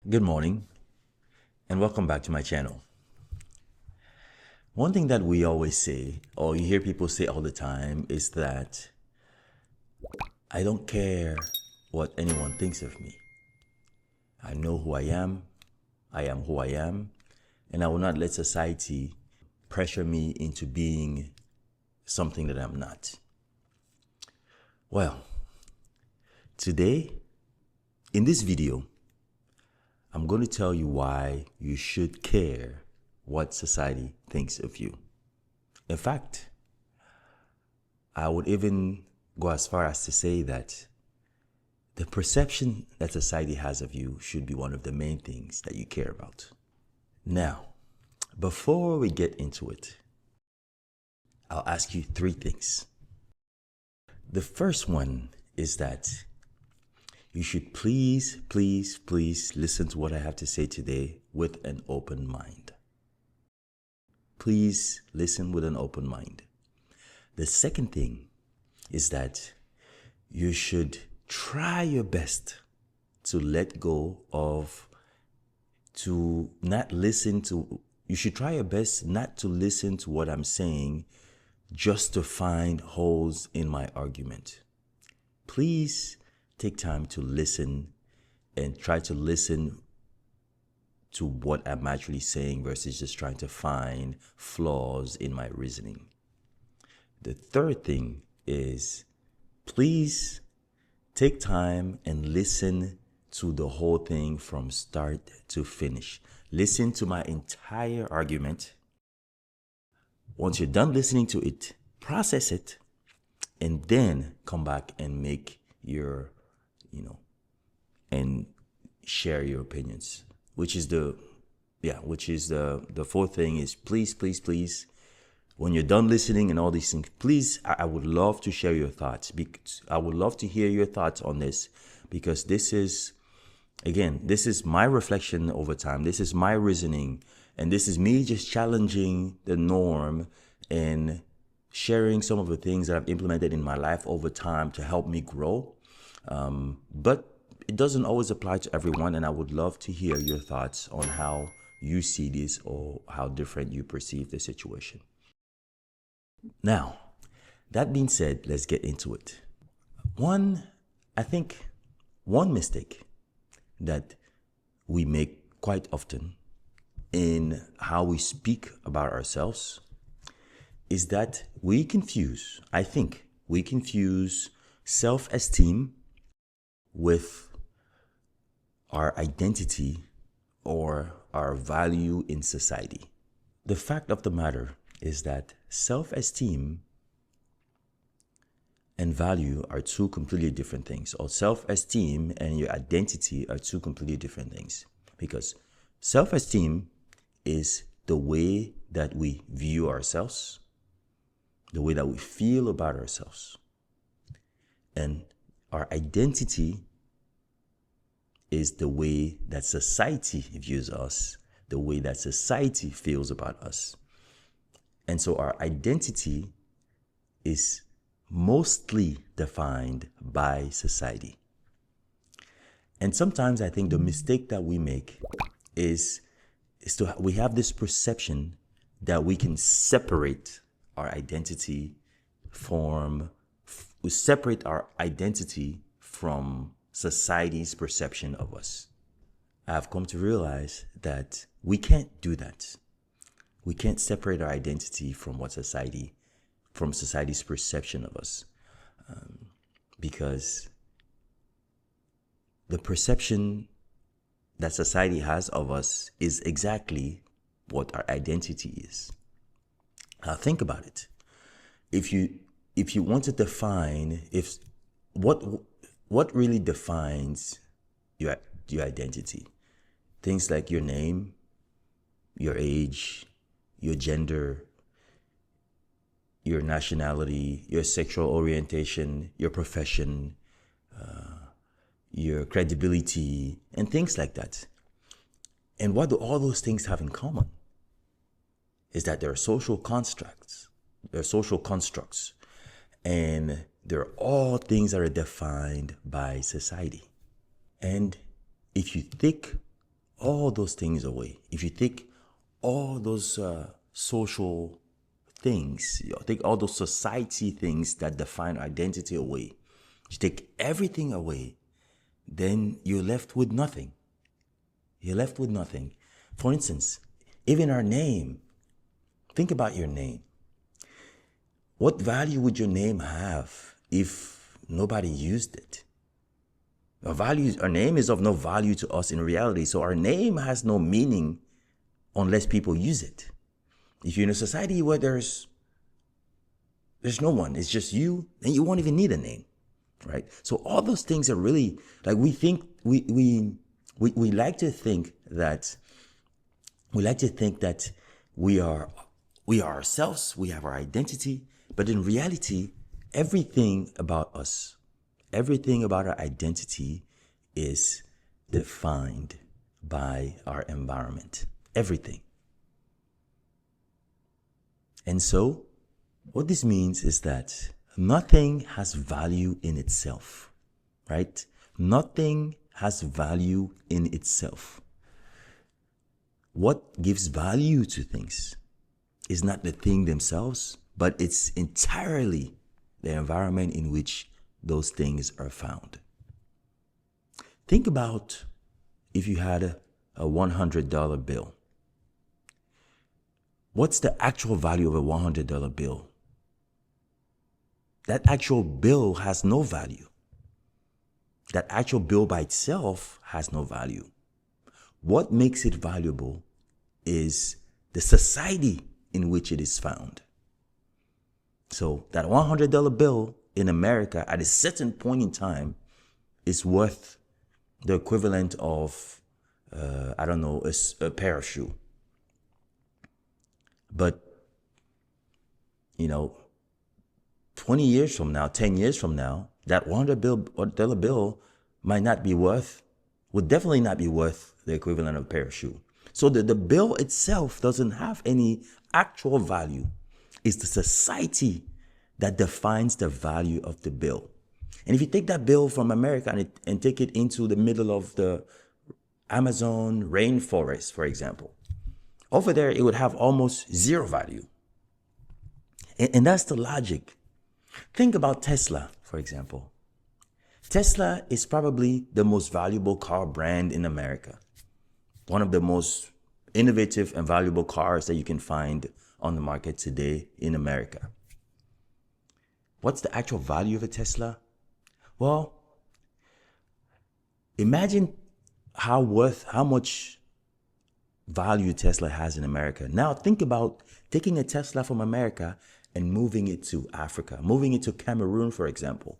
Good morning and welcome back to my channel. One thing that we always say, or you hear people say all the time, is that I don't care what anyone thinks of me. I know who I am who I am, and I will not let society pressure me into being something that I'm not. Well, today, in this video, I'm going to tell you why you should care what society thinks of you. In fact, I would even go as far as to say that the perception that society has of you should be one of the main things that you care about. Now, before we get into it, I'll ask you three things. The first one is that you should please listen to what I have to say today with an open mind. Please listen with an open mind. The second thing is that you should try your best to let go of, you should try your best not to listen to what I'm saying just to find holes in my argument. Please take time to listen and try to listen to what I'm actually saying versus just trying to find flaws in my reasoning. The third thing is, please take time and listen to the whole thing from start to finish. Listen to my entire argument. Once you're done listening to it, process it, and then come back and make your, and share your opinions. Which is the fourth thing is please, when you're done listening and all these things, please, I would love to share your thoughts. I would love to hear your thoughts on this, because this is my reflection over time. This is my reasoning, and this is me just challenging the norm and sharing some of the things that I've implemented in my life over time to help me grow. But it doesn't always apply to everyone, and I would love to hear your thoughts on how you see this or how different you perceive the situation. Now, that being said, let's get into it. I think one mistake that we make quite often in how we speak about ourselves is that we confuse self-esteem with our identity or our value in society. The fact of the matter is that self-esteem and value are two completely different things, or self-esteem and your identity are two completely different things, because self-esteem is the way that we view ourselves, the way that we feel about ourselves, and our identity is the way that society views us, the way that society feels about us. And so our identity is mostly defined by society. And sometimes I think the mistake that we make is we have this perception that we can separate our identity from society's perception of us. I've come to realize that we can't do that. We can't separate our identity from society's perception of us, because the perception that society has of us is exactly what our identity is. Now think about it. If you want to define what really defines your identity, things like your name, your age, your gender, your nationality, your sexual orientation, your profession, your credibility, and things like that. And what do all those things have in common? Is that they're social constructs. And they're all things that are defined by society. And if you think all those things away, if you take all those social things, you take all those society things that define identity away, you take everything away, then you're left with nothing. You're left with nothing. For instance, even our name, think about your name. What value would your name have if nobody used it? Our name is of no value to us in reality, so our name has no meaning unless people use it. If you're in a society where there's no one, it's just you, then you won't even need a name, right? So all those things are really like we like to think that we are ourselves, we have our identity, but in reality, everything about us, everything about our identity is defined by our environment. Everything. And so, what this means is that nothing has value in itself, right? Nothing has value in itself. What gives value to things is not the thing themselves, but it's entirely the environment in which those things are found. Think about if you had a $100 bill. What's the actual value of a $100 bill? That actual bill has no value. That actual bill by itself has no value. What makes it valuable is the society in which it is found. So that $100 bill in America at a certain point in time is worth the equivalent of, a pair of shoes. But, 20 years from now, 10 years from now, that $100 bill would definitely not be worth the equivalent of a pair of shoes. So the bill itself doesn't have any actual value. It's the society that defines the value of the bill. And if you take that bill from America and take it into the middle of the Amazon rainforest, for example, over there it would have almost zero value. And that's the logic. Think about Tesla, for example. Tesla is probably the most valuable car brand in America. One of the most innovative and valuable cars that you can find on the market today in America. What's the actual value of a Tesla? Well, imagine how much value Tesla has in America. Now think about taking a Tesla from America and moving it to Africa, moving it to Cameroon, for example.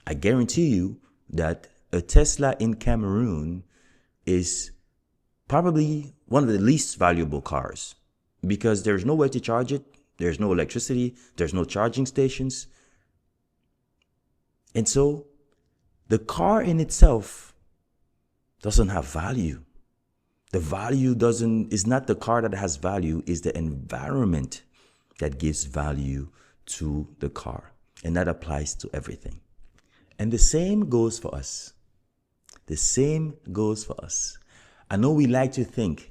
I guarantee you that a Tesla in Cameroon is probably one of the least valuable cars because there's nowhere to charge it. There's no electricity. There's no charging stations. And so the car in itself doesn't have value. The value is not the car that has value, is the environment that gives value to the car. And that applies to everything. And the same goes for us. The same goes for us. I know we want to think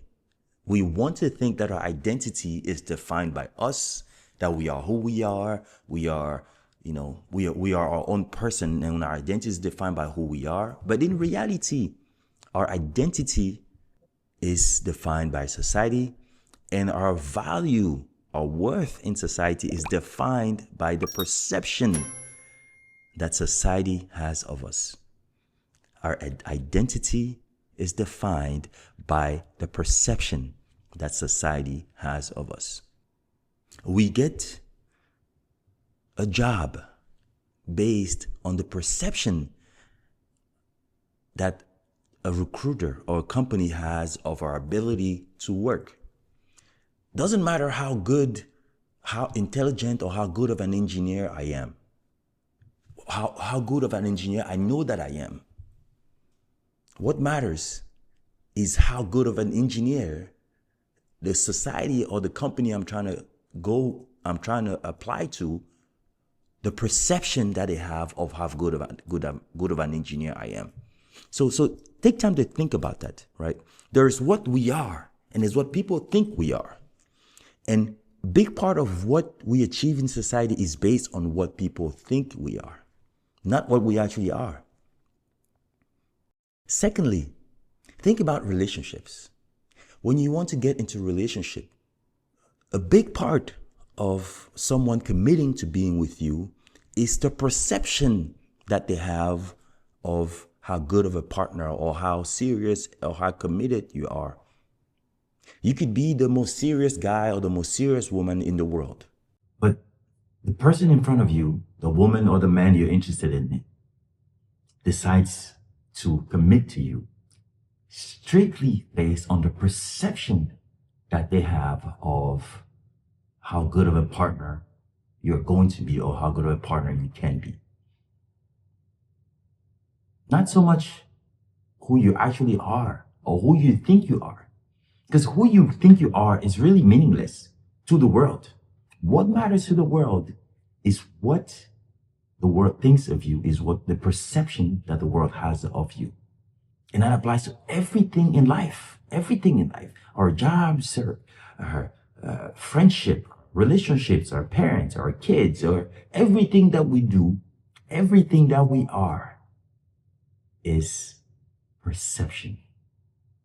that our identity is defined by us, that we are who we are. We are our own person, and our identity is defined by who we are. But in reality, our identity is defined by society, and our value, our worth in society is defined by the perception that society has of us. Our identity is defined by the perception that society has of us. We get a job based on the perception that a recruiter or a company has of our ability to work. Doesn't matter how good, how intelligent, or how good of an engineer I am. How good of an engineer I know that I am. What matters is how good of an engineer the society or the company I'm trying to apply to, the perception that they have of how good of an engineer I am. So Take time to think about that, right? There's what we are, and there's what people think we are. And a big part of what we achieve in society is based on what people think we are, not what we actually are. Secondly, think about relationships. When you want to get into a relationship, a big part of someone committing to being with you is the perception that they have of how good of a partner or how serious or how committed you are. You could be the most serious guy or the most serious woman in the world, but the person in front of you, the woman or the man you're interested in, decides to commit to you strictly based on the perception that they have of how good of a partner you're going to be or how good of a partner you can be. Not so much who you actually are or who you think you are. Because who you think you are is really meaningless to the world. What matters to the world is what the world thinks of you, is what the perception that the world has of you. And that applies to everything in life, our jobs, our friendship, relationships, our parents, our kids, or everything that we do, everything that we are is perception,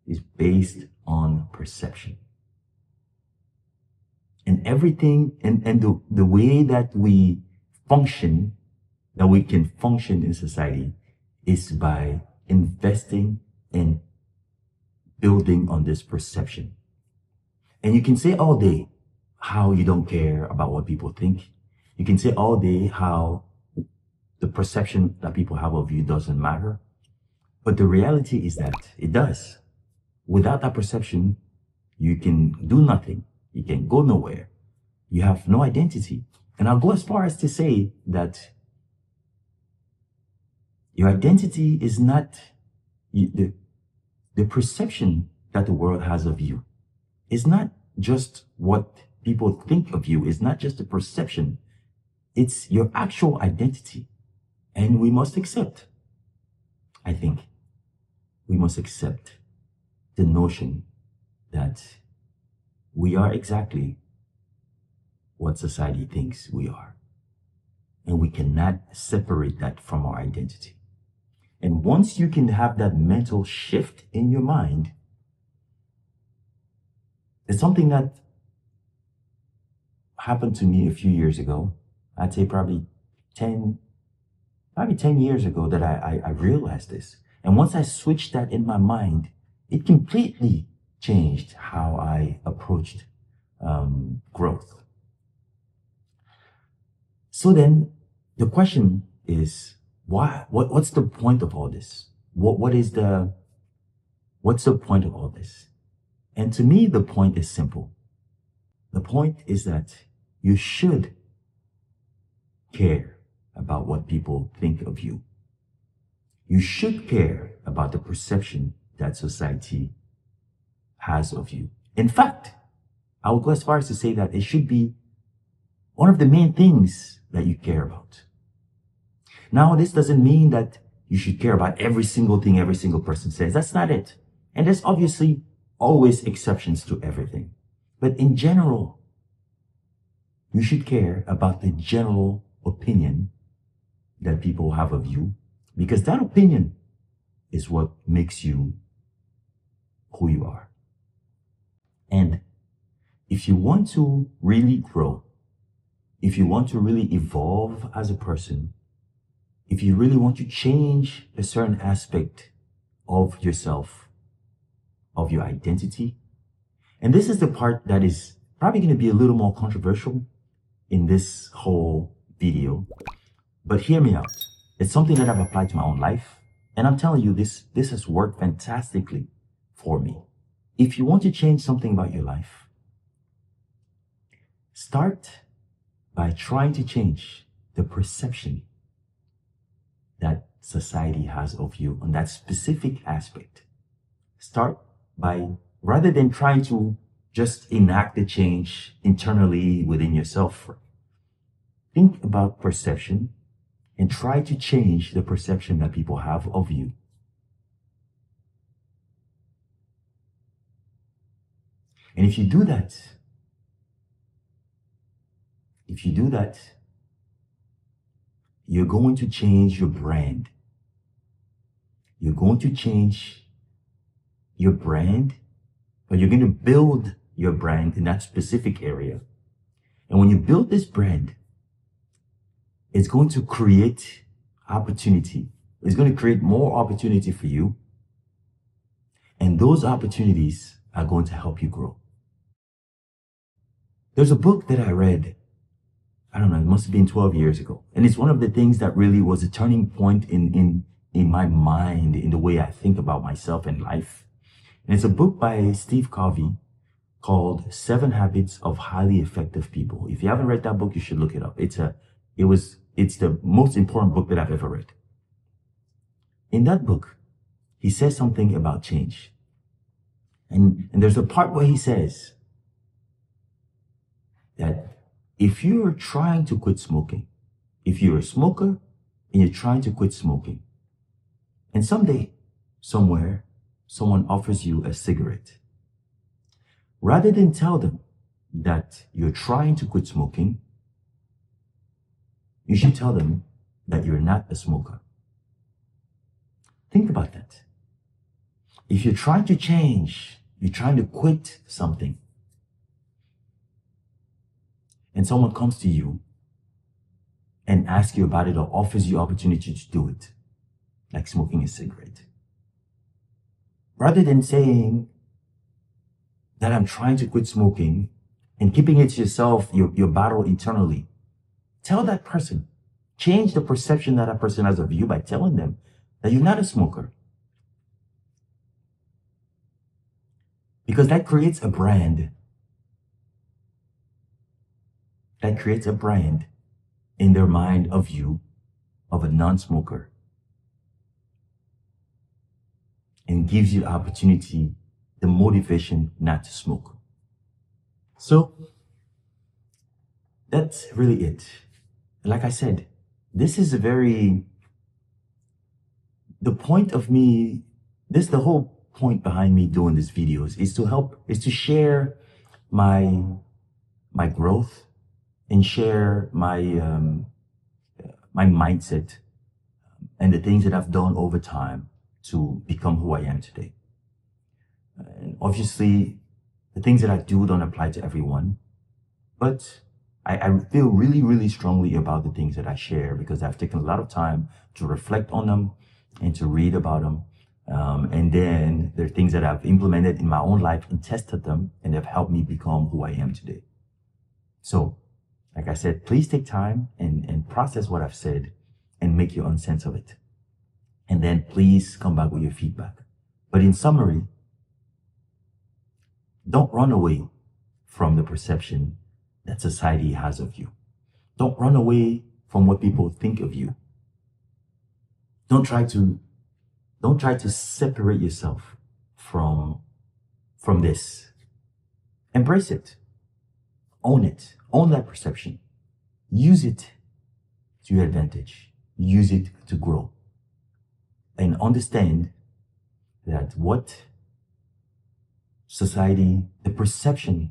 is based on perception. And everything, and the way that we function, that we can function in society, is by investing in building on this perception. And you can say all day how you don't care about what people think. You can say all day how the perception that people have of you doesn't matter. But the reality is that it does. Without that perception, you can do nothing. You can go nowhere. You have no identity. And I'll go as far as to say that your identity is not the perception that the world has of you. Is not just what people think of you. It's not just a perception. It's your actual identity. And we must accept, I think, we must accept the notion that we are exactly what society thinks we are. And we cannot separate that from our identity. And once you can have that mental shift in your mind, it's something that happened to me a few years ago. I'd say probably 10 years ago that I realized this. And once I switched that in my mind, it completely changed how I approached growth. So then the question is, why? What's the point of all this? What's the point of all this? And to me, the point is simple. The point is that you should care about what people think of you. You should care about the perception that society has of you. In fact, I would go as far as to say that it should be one of the main things that you care about. Now, this doesn't mean that you should care about every single thing every single person says. That's not it. And there's obviously always exceptions to everything. But in general, you should care about the general opinion that people have of you, because that opinion is what makes you who you are. And if you want to really grow, if you want to really evolve as a person, if you really want to change a certain aspect of yourself, of your identity, and this is the part that is probably going to be a little more controversial in this whole video, but hear me out. It's something that I've applied to my own life, and I'm telling you, this has worked fantastically for me. If you want to change something about your life, start by trying to change the perception that society has of you on that specific aspect. Start by, rather than trying to just enact the change internally within yourself, think about perception and try to change the perception that people have of you. And if you do that, you're going to change your brand. You're going to change your brand, or you're going to build your brand in that specific area. And when you build this brand, it's going to create opportunity. It's going to create more opportunity for you. And those opportunities are going to help you grow. There's a book that I read, I don't know, it must have been 12 years ago. And it's one of the things that really was a turning point in my mind, in the way I think about myself and life. And it's a book by Steve Covey called 7 Habits of Highly Effective People. If you haven't read that book, you should look it up. It's the most important book that I've ever read. In that book, he says something about change. And there's a part where he says that if you're trying to quit smoking, if you're a smoker and you're trying to quit smoking, and someday, somewhere, someone offers you a cigarette, rather than tell them that you're trying to quit smoking, you should tell them that you're not a smoker. Think about that. If you're trying to change, you're trying to quit something, and someone comes to you and asks you about it or offers you opportunity to do it, like smoking a cigarette, rather than saying that I'm trying to quit smoking and keeping it to yourself, your battle internally, tell that person, change the perception that that person has of you by telling them that you're not a smoker. Because that creates a brand. That creates a brand in their mind of you, of a non-smoker, and gives you the opportunity, the motivation not to smoke. So that's really it. Like I said, this is the whole point behind me doing these videos is to share my growth and share my mindset and the things that I've done over time to become who I am today. And obviously, the things that I do don't apply to everyone, but I feel really, really strongly about the things that I share because I've taken a lot of time to reflect on them and to read about them. And then there are things that I've implemented in my own life and tested them, and they've helped me become who I am today. So, like I said, please take time and process what I've said and make your own sense of it. And then please come back with your feedback. But in summary, don't run away from the perception that society has of you. Don't run away from what people think of you. Don't try to separate yourself from this. Embrace it. Own it. Own that perception. Use it to your advantage. Use it to grow. And understand that the perception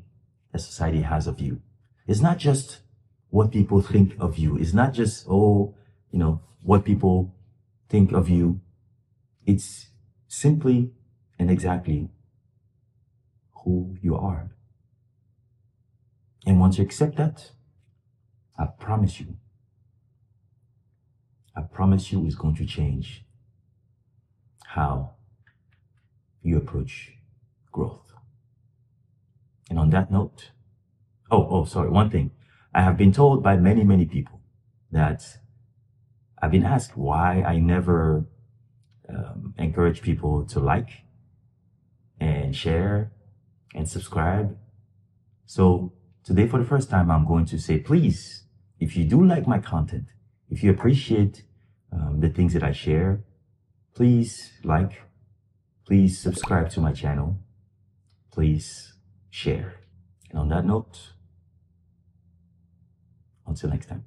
that society has of you is not just what people think of you. It's not just, what people think of you. It's simply and exactly who you are. And once you accept that, I promise you it's going to change how you approach growth. And on that note, sorry, one thing. I have been told by many, many people that I've been asked why I never encourage people to like and share and subscribe. So today, for the first time, I'm going to say, please, if you do like my content, if you appreciate the things that I share, please please subscribe to my channel, please share. And on that note, until next time.